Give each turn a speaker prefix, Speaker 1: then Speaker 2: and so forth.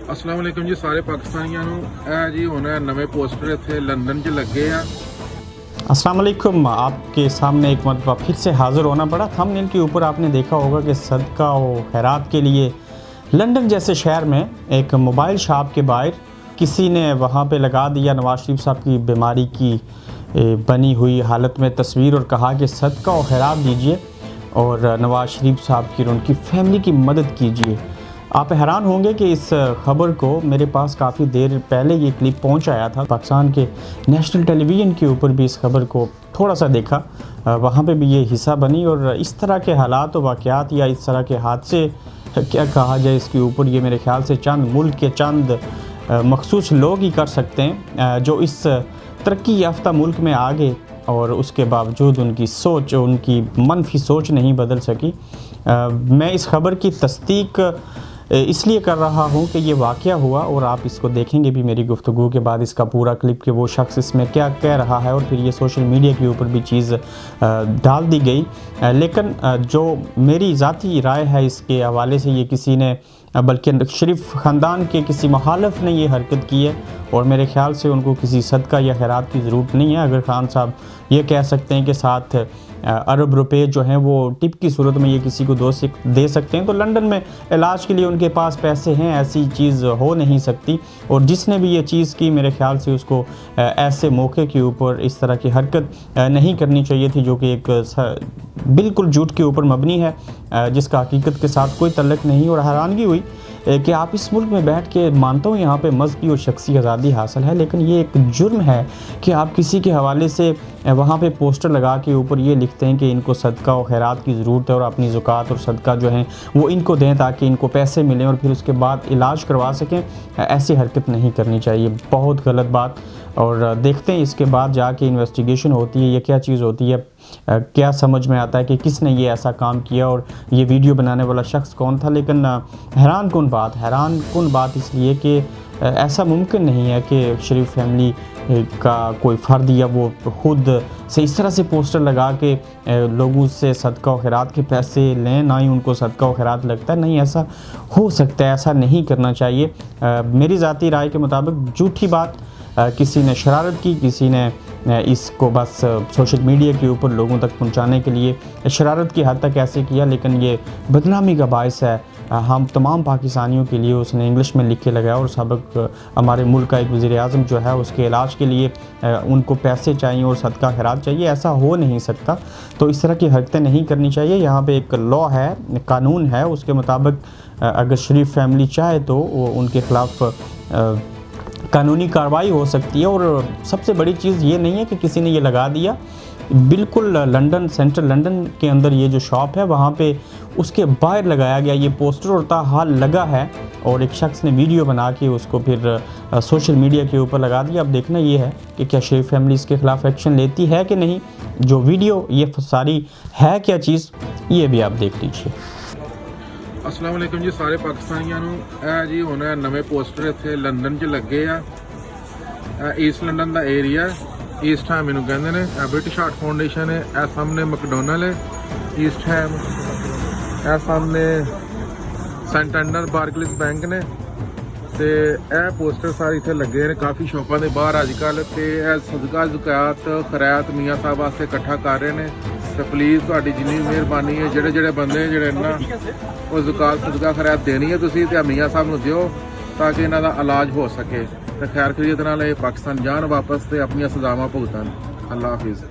Speaker 1: अस्सलाम वालेकुम जी सारे पाकिस्तानियों जी हुण नवे पोस्टर इत्थे लंदन च लगे आ।
Speaker 2: अस्सलाम वालेकुम। आपके सामने एक मरतबा फिर से हाज़िर होना पड़ा। थंबनेल के ऊपर आपने देखा होगा कि सदका व खैरात के लिए लंदन जैसे शहर में एक मोबाइल शॉप के बाहर किसी ने वहाँ पे लगा दिया नवाज शरीफ साहब की बीमारी की बनी हुई हालत में तस्वीर और कहा कि सदका व खैरात दीजिए और नवाज शरीफ साहब की और उनकी फैमिली की मदद कीजिए। आप हैरान होंगे कि इस ख़बर को मेरे पास काफ़ी देर पहले ये क्लिप पहुंच आया था। पाकिस्तान के नेशनल टेलीविज़न के ऊपर भी इस खबर को थोड़ा सा देखा, वहाँ पे भी ये हिस्सा बनी। और इस तरह के हालात व वाक़यात या इस तरह के हादसे क्या कहा जाए, इसके ऊपर ये मेरे ख़्याल से चंद मुल्क के चंद मखसूस लोग ही कर सकते हैं जो इस तरक्की याफ्ता मुल्क में आ गए और उसके बावजूद उनकी सोच, उनकी मनफी सोच नहीं बदल सकी। मैं इस ख़बर की तस्दीक इसलिए कर रहा हूँ कि ये वाक़या हुआ और आप इसको देखेंगे भी मेरी गुफ्तगू के बाद इसका पूरा क्लिप कि वो शख्स इसमें क्या कह रहा है और फिर ये सोशल मीडिया के ऊपर भी चीज़ डाल दी गई। लेकिन जो मेरी ज़ाती राय है इसके हवाले से, ये किसी ने बल्कि शरीफ ख़ानदान के किसी मुखालिफ ने ये हरकत की है और मेरे ख़्याल से उनको किसी सदका या खैरात की ज़रूरत नहीं है। अगर खान साहब ये कह सकते हैं कि 7 अरब रुपए जो हैं वो टिप की सूरत में ये किसी को दे सकते हैं, तो लंदन में इलाज के लिए उनके पास पैसे हैं, ऐसी चीज़ हो नहीं सकती। और जिसने भी ये चीज़ की मेरे ख़्याल से उसको ऐसे मौके के ऊपर इस तरह की हरकत नहीं करनी चाहिए थी, जो कि एक बिल्कुल झूठ के ऊपर मबनी है, जिसका हकीकत के साथ कोई तल्लुक़ नहीं। और हैरानगी हुई कि आप इस मुल्क में बैठ के, मानता हूँ यहाँ पे मज़हबी और शख्सी आज़ादी हासिल है, लेकिन ये एक जुर्म है कि आप किसी के हवाले से वहाँ पे पोस्टर लगा के ऊपर ये लिखते हैं कि इनको सदका और खैरात की ज़रूरत है और अपनी ज़कात और सदका जो है वो इनको दें ताकि इनको पैसे मिलें और फिर उसके बाद इलाज करवा सकें। ऐसी हरकत नहीं करनी चाहिए, बहुत गलत बात। और देखते हैं इसके बाद जाके इन्वेस्टिगेशन होती है, ये क्या चीज़ होती है, क्या समझ में आता है कि किसने ये ऐसा काम किया और ये वीडियो बनाने वाला शख्स कौन था। लेकिन हैरान कुन बात इसलिए कि ऐसा मुमकिन नहीं है कि शरीफ फैमिली का कोई फ़र्द या वो खुद से इस तरह से पोस्टर लगा के लोगों से सदका व खैरात के पैसे लें, ना ही उनको सदका व खैरात लगता है। नहीं, ऐसा हो सकता है, ऐसा नहीं करना चाहिए। मेरी ज़ाती राय के मुताबिक झूठी बात किसी ने शरारत की, किसी ने इसको बस सोशल मीडिया के ऊपर लोगों तक पहुंचाने के लिए शरारत की हद तक ऐसे किया, लेकिन ये बदनामी का बायस है हम तमाम पाकिस्तानियों के लिए। उसने इंग्लिश में लिख के लगाया और सबक हमारे मुल्क का एक वज़ीर-ए-आज़म जो है उसके इलाज के लिए उनको पैसे चाहिए और सदका खैरात चाहिए, ऐसा हो नहीं सकता। तो इस तरह की हरकतें नहीं करनी चाहिए। यहाँ पे एक लॉ है, कानून है, उसके मुताबिक अगर शरीफ फैमिली चाहे तो वो उनके ख़िलाफ़ कानूनी कार्रवाई हो सकती है। और सबसे बड़ी चीज़ ये नहीं है कि किसी ने ये लगा दिया, बिल्कुल लंदन, सेंट्रल लंदन के अंदर ये जो शॉप है वहाँ पे उसके बाहर लगाया गया ये पोस्टर और ताहाल लगा है और एक शख्स ने वीडियो बना के उसको फिर सोशल मीडिया के ऊपर लगा दिया। अब देखना ये है कि क्या शरीफ फैमिली इसके ख़िलाफ़ एक्शन लेती है कि नहीं। जो वीडियो ये सारी है क्या चीज़, ये भी आप देख लीजिए।
Speaker 1: अस्सलाम वालेकुम जी सारे पाकिस्तानियों जी हुण नवे पोस्टर इत्थे लंदन च लगे आ। ईस्ट लंदन का एरिया, ईस्ट हैम इनू कहंदे ने। ब्रिटिश हार्ट फाउंडेशन है, ए सामने मैकडोनल्ड है, ईस्ट हैम, ए सामने सेंटेंडर बारक्लेस बैंक ने। ते ए पोस्टर सारे इत्थे लगे ने काफ़ी शॉपां दे बाहर अजकल। ते सदका ज़कात खैरात मियाँ साहब वास्ते इकट्ठा कर रहे हैं। तो प्लीज़ तुहाडी जिन्नी मेहरबानी है, जेह्ड़े बंदे जेह्ड़े ना वो ज़कात सदका खैरात देनी है तुसीं ते मियाँ साहब नूं दिओ ताकि इन्हां दा इलाज हो सके। तो खैर खैरियत नाल पाकिस्तान जान वापस ते अपनी सज़ावां भुगतन। अल्लाह हाफिज़।